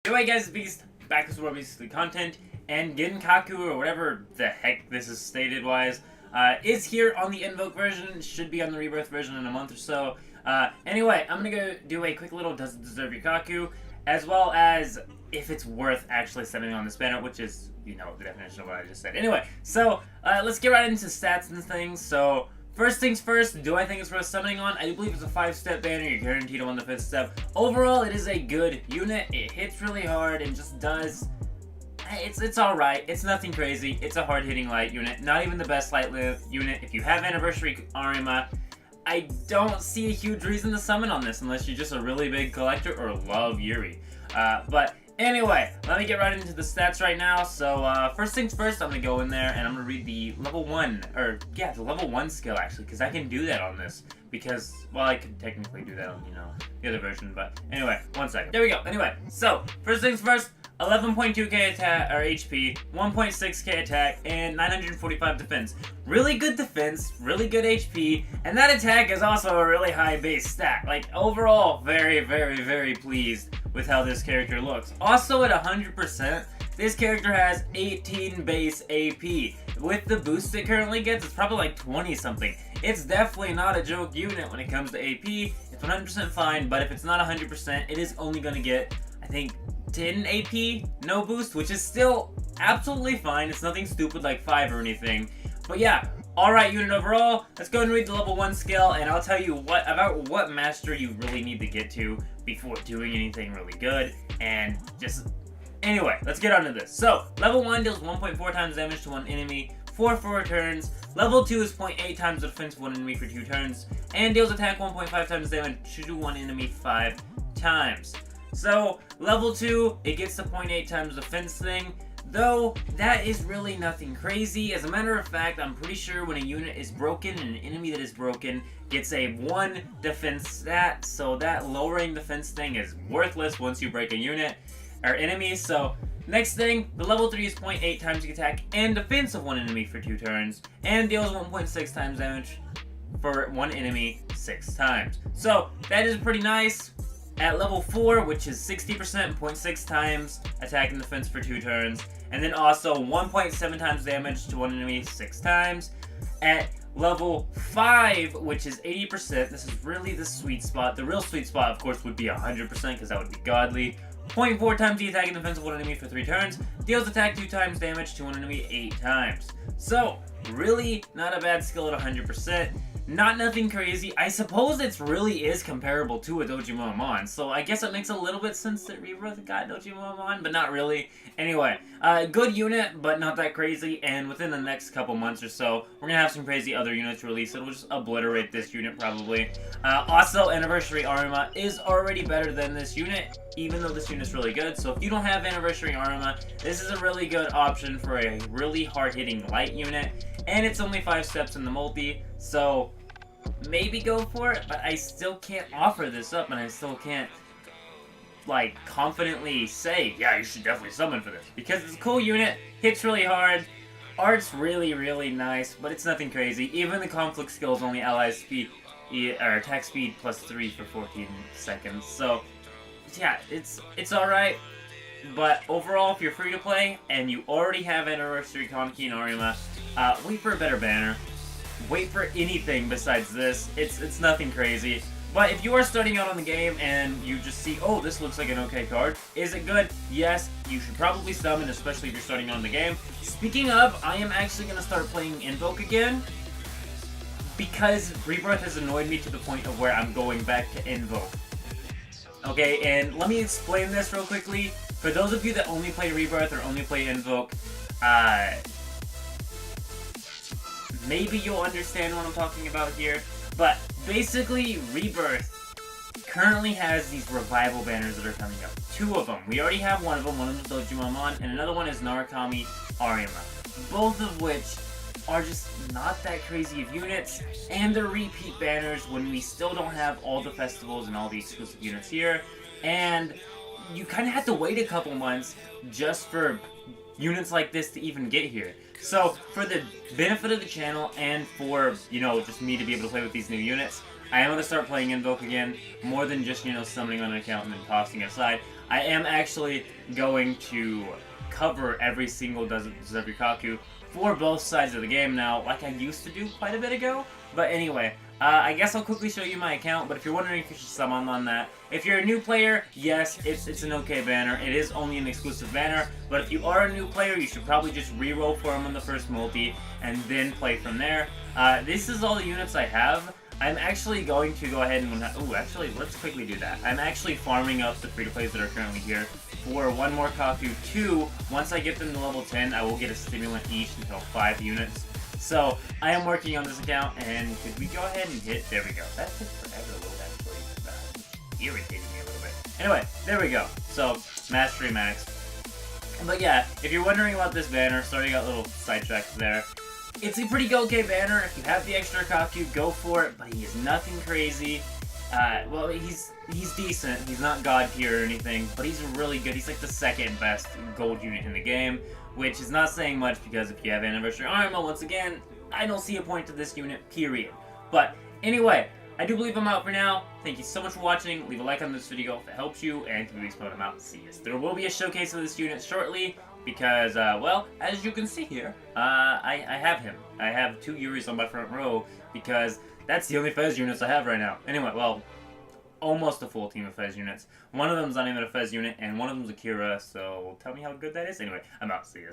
Anyway guys, it's Beast, back with more basically content, and Kaku, or whatever the heck this is stated wise, is here on the invoke version. Should be on the rebirth version in a month or so. Anyway, I'm gonna go do a quick little does it deserve your kaku, as well as if it's worth actually setting on this banner, which is, you know, the definition of what I just said. Anyway, so let's get right into stats and things. So first things first, do I think it's worth summoning on? I do believe it's a 5-step banner. You're guaranteed on the 5th step. Overall, it is a good unit. It hits really hard and just does... It's alright. It's nothing crazy. It's a hard-hitting light unit. Not even the best light unit. If you have Anniversary Arima, I don't see a huge reason to summon on this unless you're just a really big collector or love Yuri. But anyway, let me get right into the stats right now. So first things first, I'm going to go in there and I'm going to read the level 1, or yeah, the level 1 skill actually, because I can do that on this. Because, well, I could technically do that on, you know, the other version, but anyway, 1 second. There we go. Anyway, so first things first, 11.2k attack, or HP, 1.6k attack, and 945 defense. Really good defense, really good HP, and that attack is also a really high base stat. Like, overall, very, very, very pleased with how this character looks. Also, at 100%, this character has 18 base AP. With the boost it currently gets, it's probably like 20-something. It's definitely not a joke unit when it comes to AP. It's 100% fine, but if it's not 100%, it is only going to get, I think, 10 AP, no boost, which is still absolutely fine. It's nothing stupid like 5 or anything. But yeah, alright unit overall. Let's go and read the level 1 skill, and I'll tell you what master you really need to get to before doing anything really good. And just... anyway, let's get on to this. So, level 1 deals 1.4 times damage to one enemy for 4 turns. Level 2 is 0.8 times the defense of one enemy for 2 turns. And deals attack 1.5 times damage to one enemy 5 times. So, level 2, it gets the 0.8 times defense thing, though that is really nothing crazy. As a matter of fact, I'm pretty sure when a unit is broken and an enemy that is broken gets a 1 defense stat, so that lowering defense thing is worthless once you break a unit or enemy. So, next thing, the level 3 is 0.8 times the attack and defense of one enemy for 2 turns, and deals 1.6 times damage for one enemy 6 times. So, that is pretty nice. At level 4, which is 60%, 0.6 times attack and defense for 2 turns, and then also 1.7 times damage to one enemy 6 times. At level 5, which is 80%, this is really the sweet spot. The real sweet spot, of course, would be 100%, because that would be godly. 0.4 times the attack and defense of one enemy for 3 turns, deals attack 2 times damage to one enemy 8 times. So, really not a bad skill at 100%. Not nothing crazy. I suppose it really is comparable to a Dojimon, so I guess it makes a little bit sense that Rebirth got Dojimon, but not really. Anyway, good unit, but not that crazy, and within the next couple months or so, we're gonna have some crazy other units released that will just obliterate this unit probably. Also, Anniversary Arima is already better than this unit, even though this unit's really good. So if you don't have Anniversary Arima, this is a really good option for a really hard-hitting light unit, and it's only 5 steps in the multi, so maybe go for it, but I still can't offer this up, and I still can't, like, confidently say, yeah, you should definitely summon for this, because it's a cool unit, hits really hard, art's really, really nice, but it's nothing crazy. Even the conflict skill is only ally speed, or attack speed plus 3 for 14 seconds, so yeah, it's alright. But overall, if you're free to play and you already have Anniversary Kanki and Arima, wait for a better banner. Wait for anything besides this. It's nothing crazy. But if you are starting out on the game and you just see, oh, this looks like an okay card, is it good? Yes, you should probably summon, especially if you're starting on the game. Speaking of, I am actually going to start playing Invoke again, because Rebirth has annoyed me to the point of where I'm going back to Invoke. Okay, and let me explain this real quickly. For those of you that only play Rebirth or only play Invoke, maybe you'll understand what I'm talking about here. But basically, Rebirth currently has these revival banners that are coming up. 2 of them. We already have one of them. One of them is Dojimon, and another one is Narukami Arima. Both of which are just not that crazy of units, and they're repeat banners when we still don't have all the festivals and all the exclusive units here, and you kind of have to wait a couple months just for units like this to even get here. So, for the benefit of the channel and for, you know, just me to be able to play with these new units, I am going to start playing Invoke again, more than just, you know, summoning on an account and then tossing it aside. I am actually going to cover every single Deserve Your Kaku for both sides of the game now, like I used to do quite a bit ago. But anyway, I guess I'll quickly show you my account, but if you're wondering if you should summon on that, if you're a new player, yes, it's an okay banner. It is only an exclusive banner, but if you are a new player, you should probably just reroll for him on the first multi, and then play from there. This is all the units I have. I'm actually going to go ahead and... Ooh, actually, let's quickly do that. I'm actually farming up the free-to-plays that are currently here for one more Kaku. 2, once I get them to level 10, I will get a stimulant each until 5 units. So, I am working on this account, and could we go ahead and hit... There we go. That took forever to load, actually. Irritated me a little bit. Anyway, there we go. So, Mastery Max. But yeah, if you're wondering about this banner, sorry I got a little sidetracked there. It's a pretty okay banner. If you have the extra Kaku, go for it, but he is nothing crazy. Well, he's decent. He's not god tier or anything, but he's really good. He's like the second best gold unit in the game, which is not saying much because if you have Anniversary Armor, once again, I don't see a point to this unit, period. But anyway, I do believe I'm out for now. Thank you so much for watching. Leave a like on this video if it helps you, and to be I'm out. See you. There will be a showcase of this unit shortly. Because, well, as you can see here, I have him. I have 2 Uries on my front row, because that's the only Fez units I have right now. Anyway, well, almost a full team of Fez units. One of them's not even a Fez unit, and one of them's a Kira, so tell me how good that is. Anyway, I'm out. See you.